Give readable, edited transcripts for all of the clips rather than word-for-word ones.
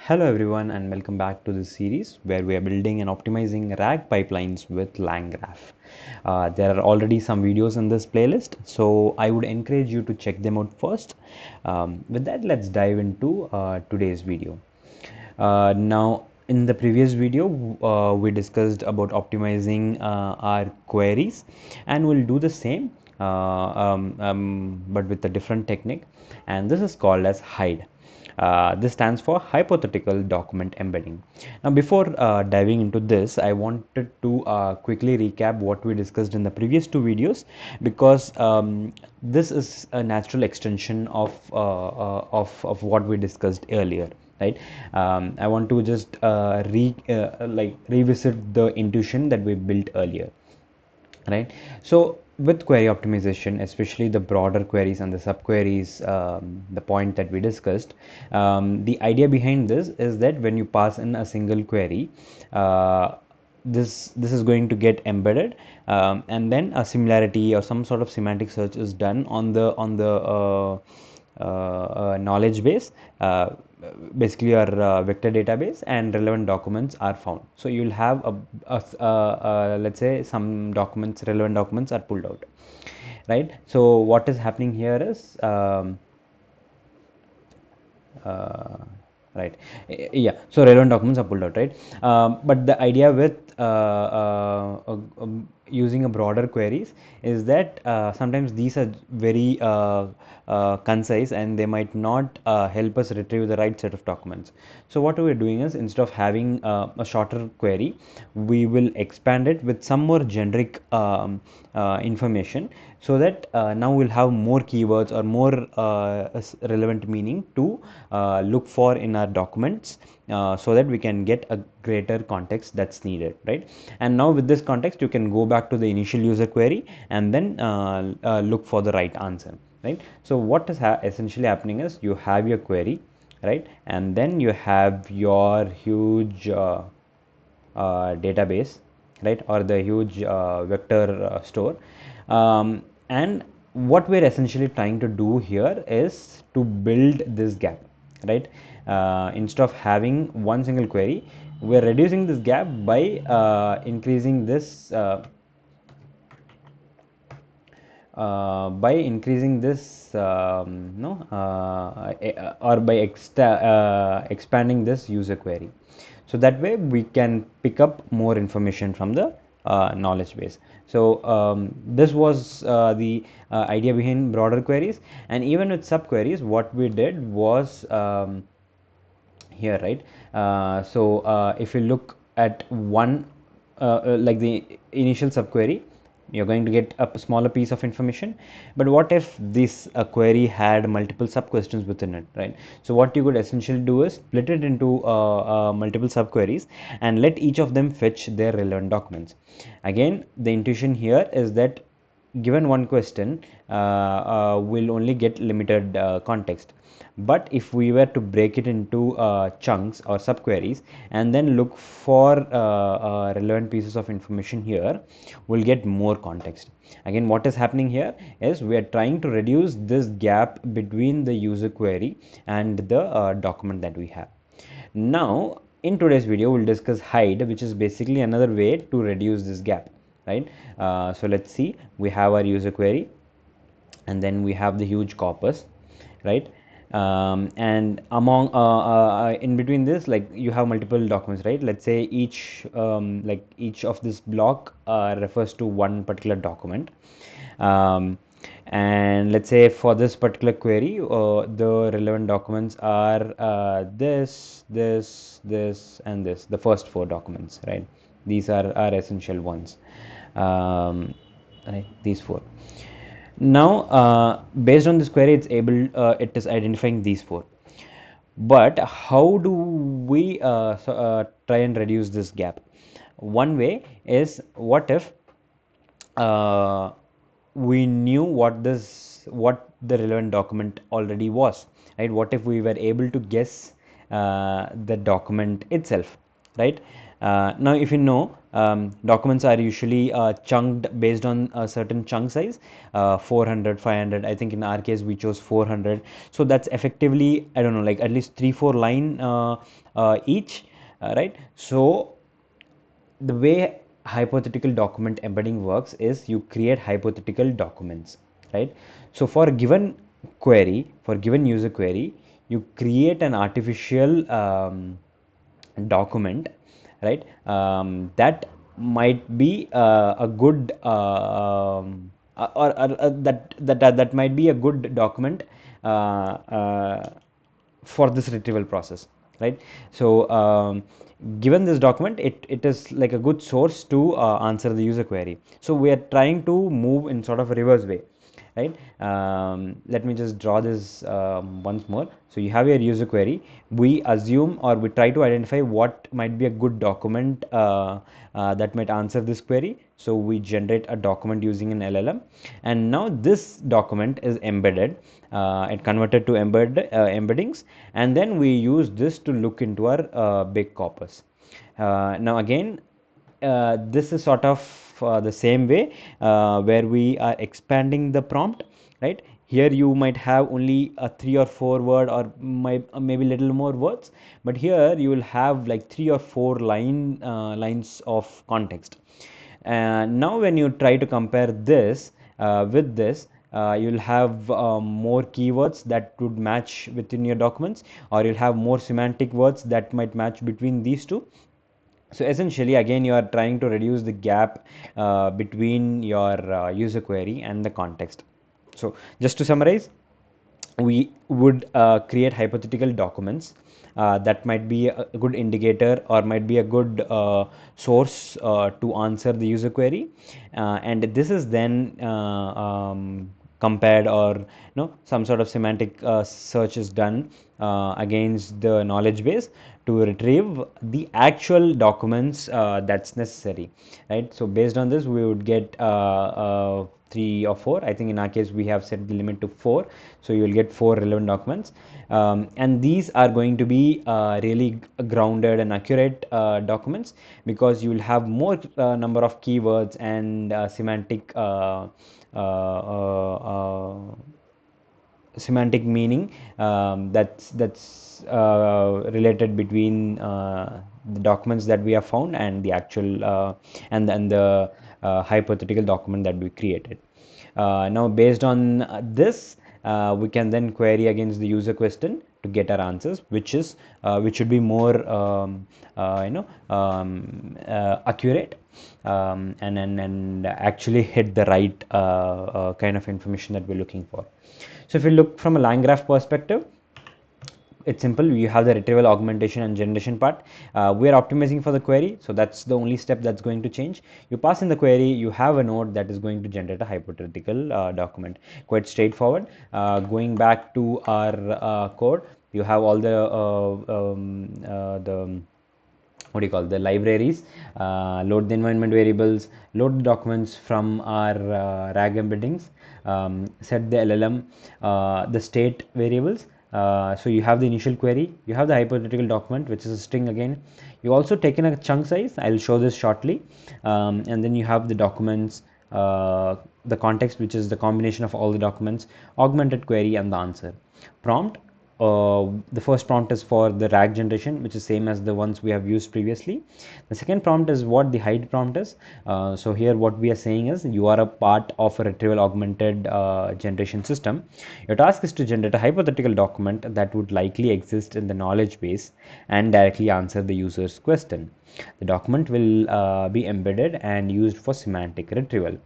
Hello everyone and welcome back to this series where we are building and optimizing RAG pipelines with LangGraph. There are already some videos in this playlist, so I would encourage you to check them out first. With that, let's dive into today's video. Now, in the previous video, we discussed about optimizing our queries, and we'll do the same, but with a different technique, and this is called as HyDE. This stands for Hypothetical Document Embedding. Now, before diving into this, I wanted to quickly recap what we discussed in the previous two videos because this is a natural extension of what we discussed earlier. Right, I want to just revisit the intuition that we built earlier. Right, so with query optimization, especially the broader queries and the subqueries, the point that we discussed, the idea behind this is that when you pass in a single query, this is going to get embedded, and then a similarity or some sort of semantic search is done on the knowledge base, basically your vector database, and relevant documents are found. So you'll have let's say some documents, relevant documents are pulled out, right? So what is happening here is uh, right, yeah, so relevant documents are pulled out, right? But the idea with using a broader queries is that sometimes these are very concise and they might not help us retrieve the right set of documents. So what we're doing is, instead of having a shorter query, we will expand it with some more generic information, so that now we'll have more keywords or more relevant meaning to look for in our documents, so that we can get a greater context that's needed, right? And now with this context, you can go back to the initial user query and then look for the right answer, right? So what is essentially happening is, you have your query, right, and then you have your huge database, right, or the huge vector store, and what we're essentially trying to do here is to build this gap, right? Instead of having one single query, we're reducing this gap by increasing this by increasing this no or by expanding this user query, so that way we can pick up more information from the knowledge base. So this was the idea behind broader queries. And even with subqueries, what we did was here, right? If you look at one like the initial subquery, you're going to get a smaller piece of information. But what if this query had multiple sub questions within it, right? So what you could essentially do is split it into multiple subqueries and let each of them fetch their relevant documents. Again, the intuition here is that given one question, will only get limited context. But if we were to break it into chunks or subqueries and then look for relevant pieces of information here, we'll get more context. Again, what is happening here is, we are trying to reduce this gap between the user query and the document that we have. Now, in today's video, we'll discuss HyDE, which is basically another way to reduce this gap, right? So let's see, we have our user query, and then we have the huge corpus, right? And among in between this, like, you have multiple documents, right? Let's say each like each of this block refers to one particular document, and let's say for this particular query, the relevant documents are this and this, the first four documents, right? These are our essential ones, right, these four. Now, based on this query, it is identifying these four. But how do we try and reduce this gap? One way is, what if we knew what the relevant document already was, right? What if we were able to guess the document itself, right? Now, if you know, documents are usually chunked based on a certain chunk size, 400, 500. I think in our case we chose 400. So that's effectively, I don't know, like at least 3, 4 line each, right? So the way hypothetical document embedding works is you create hypothetical documents, right? So for a given query, for given user query, you create an artificial document, right? That might be a good that might be a good document for this retrieval process, right? So given this document, it is like a good source to answer the user query. So we are trying to move in sort of a reverse way, right? Let me just draw this once more. So you have your user query. We assume or we try to identify what might be a good document that might answer this query. So we generate a document using an LLM, and now this document is embedded. It converted to embeddings, and then we use this to look into our big corpus. Now again, this is sort of the same way where we are expanding the prompt, right? Here you might have only a 3 or 4 word or maybe little more words, but here you will have like 3 or 4 lines of context. Now when you try to compare this with this, you'll have more keywords that would match within your documents, or you'll have more semantic words that might match between these two. So essentially, again, you are trying to reduce the gap between your user query and the context. So just to summarize, we would create hypothetical documents that might be a good indicator or might be a good source to answer the user query, and this is then compared, or some sort of semantic search is done against the knowledge base to retrieve the actual documents that's necessary, right? So based on this, we would get 3 or 4. I think in our case we have set the limit to 4, so you will get 4 relevant documents, and these are going to be really grounded and accurate documents, because you will have more number of keywords and semantic meaning that's related between the documents that we have found and the actual and the hypothetical document that we created. Now based on this, we can then query against the user question to get our answers, which should be more accurate, and actually hit the right kind of information that we're looking for. So if you look from a LangGraph perspective, it's simple. You have the retrieval, augmentation, and generation part. We are optimizing for the query, so that's the only step that's going to change. You pass in the query, you have a node that is going to generate a hypothetical document. Quite straightforward. Going back to our code, you have all the what do you call the libraries, load the environment variables, load the documents from our RAG embeddings, set the LLM, the state variables. So you have the initial query, you have the hypothetical document, which is a string again. You also taken a chunk size. I'll show this shortly, and then you have the documents, the context, which is the combination of all the documents, augmented query, and the answer. Prompt, the first prompt is for the RAG generation, which is same as the ones we have used previously. The second prompt is what the HyDE prompt is. So here what we are saying is you are a part of a retrieval augmented generation system. Your task is to generate a hypothetical document that would likely exist in the knowledge base and directly answer the user's question. The document will be embedded and used for semantic retrieval.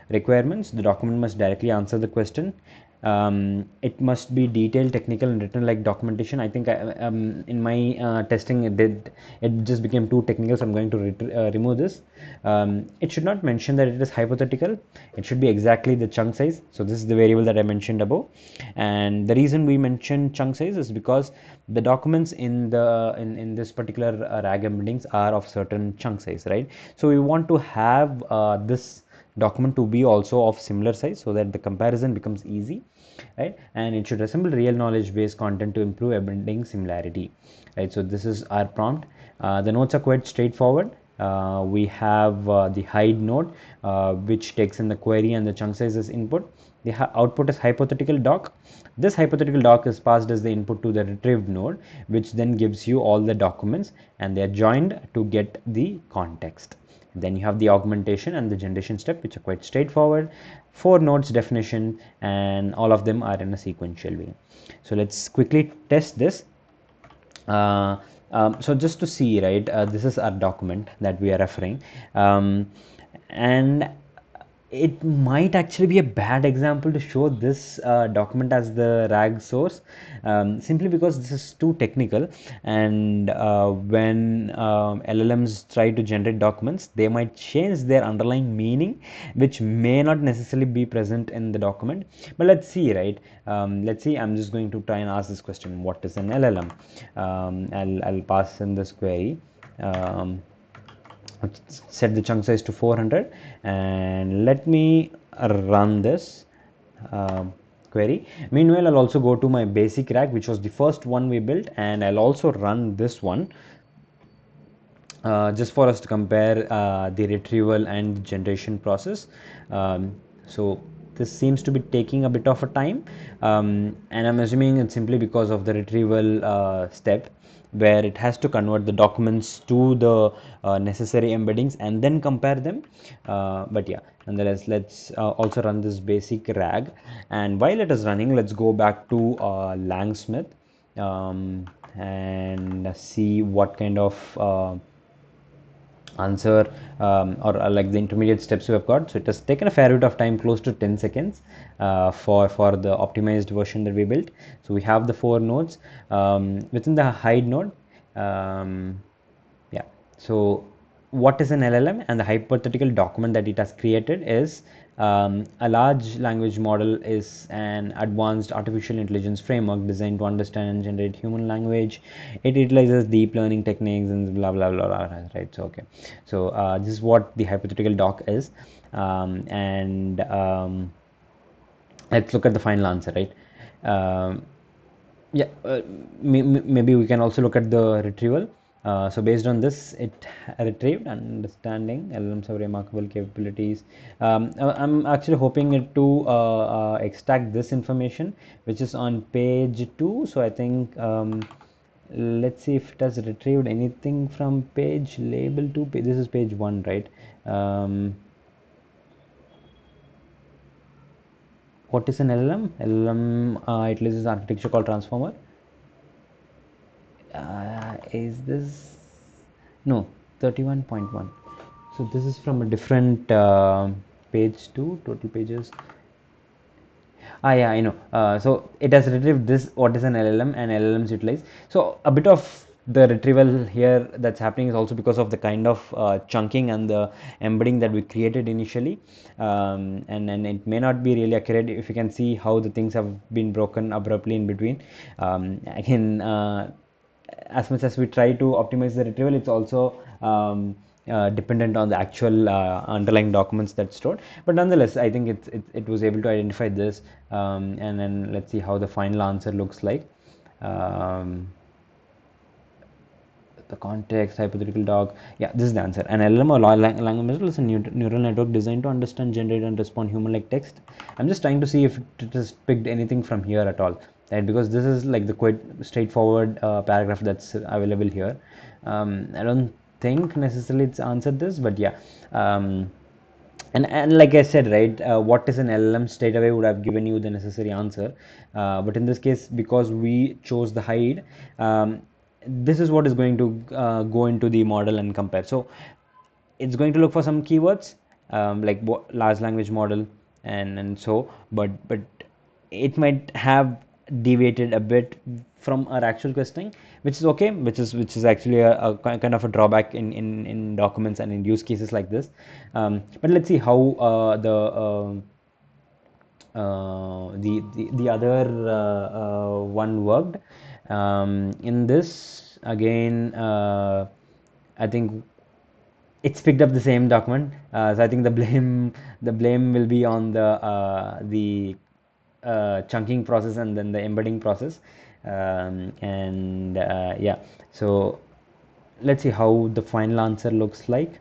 Requirements: the document must directly answer the question. It must be detailed, technical, and written like documentation. I think in my testing it just became too technical, so I'm going to remove this. It should not mention that it is hypothetical. It should be exactly the chunk size. So this is the variable that I mentioned above, and the reason we mentioned chunk size is because the documents in this particular RAG embeddings are of certain chunk size, right? So we want to have this document to be also of similar size, so that the comparison becomes easy, right? And it should resemble real knowledge base content to improve embedding similarity, right? So this is our prompt. The nodes are quite straightforward. We have the hide node, which takes in the query and the chunk size as input. The output is hypothetical doc. This hypothetical doc is passed as the input to the retrieve node, which then gives you all the documents, and they are joined to get the context. Then you have the augmentation and the generation step, which are quite straightforward. 4 nodes definition, and all of them are in a sequential way. So let's quickly test this. Uh, so just to see, right, this is our document that we are referring, and it might actually be a bad example to show this document as the RAG source, simply because this is too technical, and when LLMs try to generate documents, they might change their underlying meaning, which may not necessarily be present in the document. But let's see, right? Let's see. I'm just going to try and ask this question: what is an LLM? I'll pass in this query. Set the chunk size to 400, and let me run this query. Meanwhile, I'll also go to my basic RAG, which was the first one we built, and I'll also run this one just for us to compare the retrieval and generation process. So this seems to be taking a bit of a time, and I'm assuming it's simply because of the retrieval step, where it has to convert the documents to the necessary embeddings and then compare them. But yeah, nonetheless, let's also run this basic RAG, and while it is running, let's go back to Langsmith, and see what kind of answer, or like the intermediate steps we have got. So it has taken a fair bit of time, close to 10 seconds, for the optimized version that we built. So we have the 4 nodes within the hide node. Yeah. So what is an LLM? And the hypothetical document that it has created is, a large language model is an advanced artificial intelligence framework designed to understand and generate human language. It utilizes deep learning techniques and blah blah blah, blah, right? So okay, so this is what the hypothetical doc is, and let's look at the final answer, right? Um, yeah, maybe we can also look at the retrieval. So based on this, it retrieved understanding. LLMs have remarkable capabilities. I'm actually hoping it to extract this information, which is on page 2. So I think, let's see if it has retrieved anything from page label 2. This is page 1, right? What is an LLM? LLM utilizes architecture called transformer. Is this, no, 31.1? So this is from a different page 2, total pages. Yeah, I know. So it has retrieved this, what is an LLM, and LLMs utilize. So a bit of the retrieval here that's happening is also because of the kind of chunking and the embedding that we created initially, and it may not be really accurate if you can see how the things have been broken abruptly in between. Again, as much as we try to optimize the retrieval, it's also dependent on the actual underlying documents that's stored. But nonetheless, I think it was able to identify this, and then let's see how the final answer looks like. Um, the context, hypothetical doc. Yeah, this is the answer. An LLM or language model is a neural network designed to understand, generate, and respond human-like text. I'm just trying to see if it has picked anything from here at all, right? Because this is like the quite straightforward paragraph that's available here. I don't think necessarily it's answered this, but yeah. And like I said, right, what is an LLM straight away would have given you the necessary answer, but in this case, because we chose the hide, this is what is going to go into the model and compare. So it's going to look for some keywords, like large language model, and so, but it might have deviated a bit from our actual questioning, which is okay, which is actually a kind of a drawback in documents and in use cases like this. But let's see how the other one worked. In this again, I think it's picked up the same document. So I think the blame will be on the chunking process and then the embedding process. And yeah, so let's see how the final answer looks like.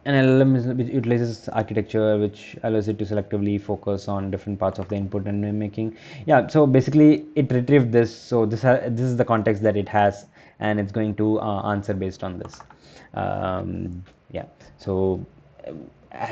An LLM which utilizes architecture which allows it to selectively focus on different parts of the input and making. Yeah, so basically it retrieved this. So this is the context that it has, and it's going to answer based on this. Yeah, so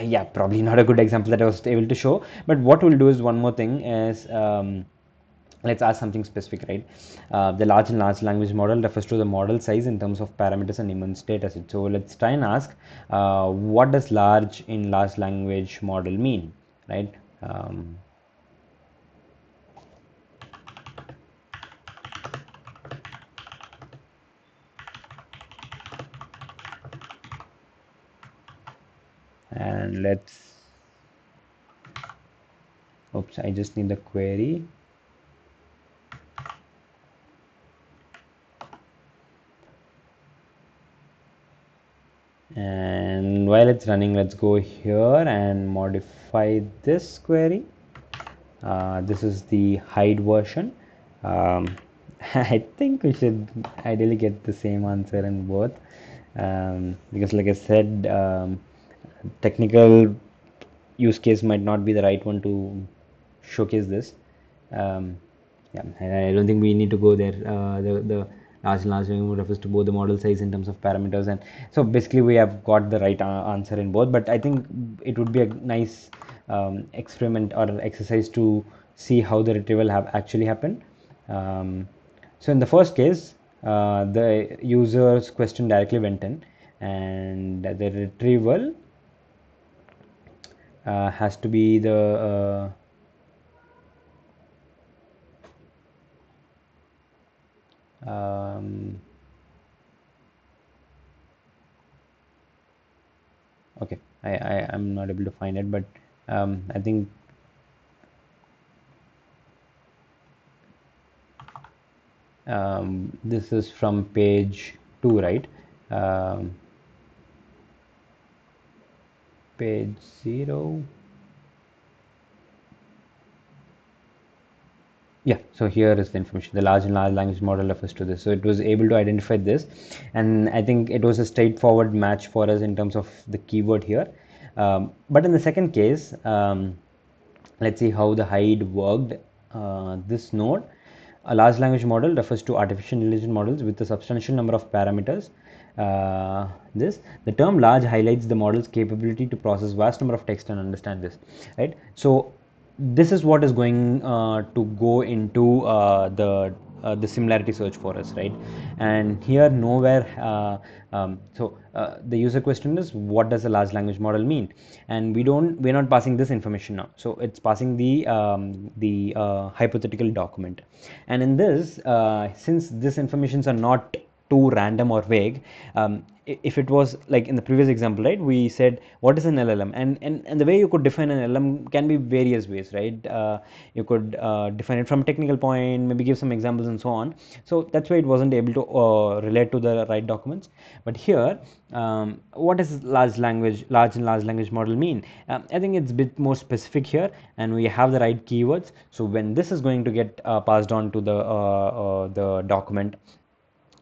yeah, probably not a good example that I was able to show. But what we'll do is one more thing is. Let's ask something specific, right? The large and large language model refers to the model size in terms of parameters and immense data set. So let's try and ask, what does large in large language model mean, right? Um, and let's, oops, I just need the query. And while it's running, let's go here and modify this query. This is the hide version. Um, I think we should ideally get the same answer in both, because, like I said, technical use case might not be the right one to showcase this. Um, yeah, and I don't think we need to go there. The large language refers to both the model size in terms of parameters, and so basically we have got the right answer in both. But I think it would be a nice experiment or exercise to see how the retrieval have actually happened. Um, so in the first case, the user's question directly went in, and the retrieval has to be the okay, I'm not able to find it, but I think this is from page 2, right? Um, page 0. Yeah, so here is the information. The large and large language model refers to this. So it was able to identify this, and I think it was a straightforward match for us in terms of the keyword here. But in the second case, let's see how the hide worked. This node, a large language model refers to artificial intelligence models with a substantial number of parameters. This the term large highlights the model's capability to process vast number of text and understand this, right? So this is what is going to go into the similarity search for us, right? And here nowhere, the user question is, what does a large language model mean? And we're not passing this information now, so it's passing the hypothetical document. And in this, since these informations are not too random or vague, if it was like in the previous example, right, we said what is an LLM, and the way you could define an LLM can be various ways, right? You could define it from a technical point, maybe give some examples and so on. So that's why it wasn't able to relate to the right documents. But here, what does large and large language model mean? I think it's a bit more specific here, and we have the right keywords. So when this is going to get passed on to the document,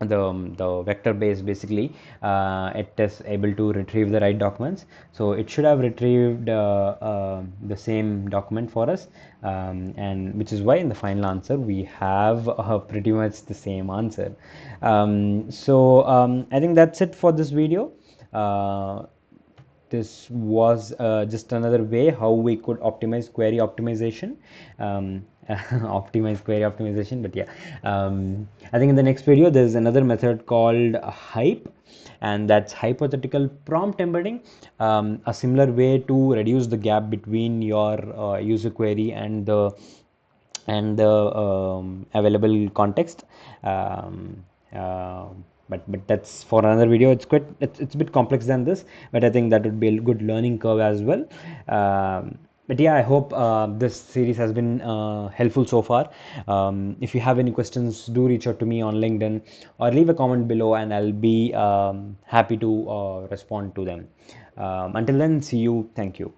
the vector base, basically it is able to retrieve the right documents. So it should have retrieved the same document for us, and which is why in the final answer we have pretty much the same answer. I think that's it for this video. This was just another way how we could optimize query optimization, optimize query optimization. But yeah, I think in the next video there's another method called hype, and that's hypothetical prompt embedding, a similar way to reduce the gap between your user query and the available context. um, uh, but that's for another video. It's a bit complex than this, but I think that would be a good learning curve as well. But yeah, I hope this series has been helpful so far. If you have any questions, do reach out to me on LinkedIn or leave a comment below, and I'll be happy to respond to them. Until then, see you. Thank you.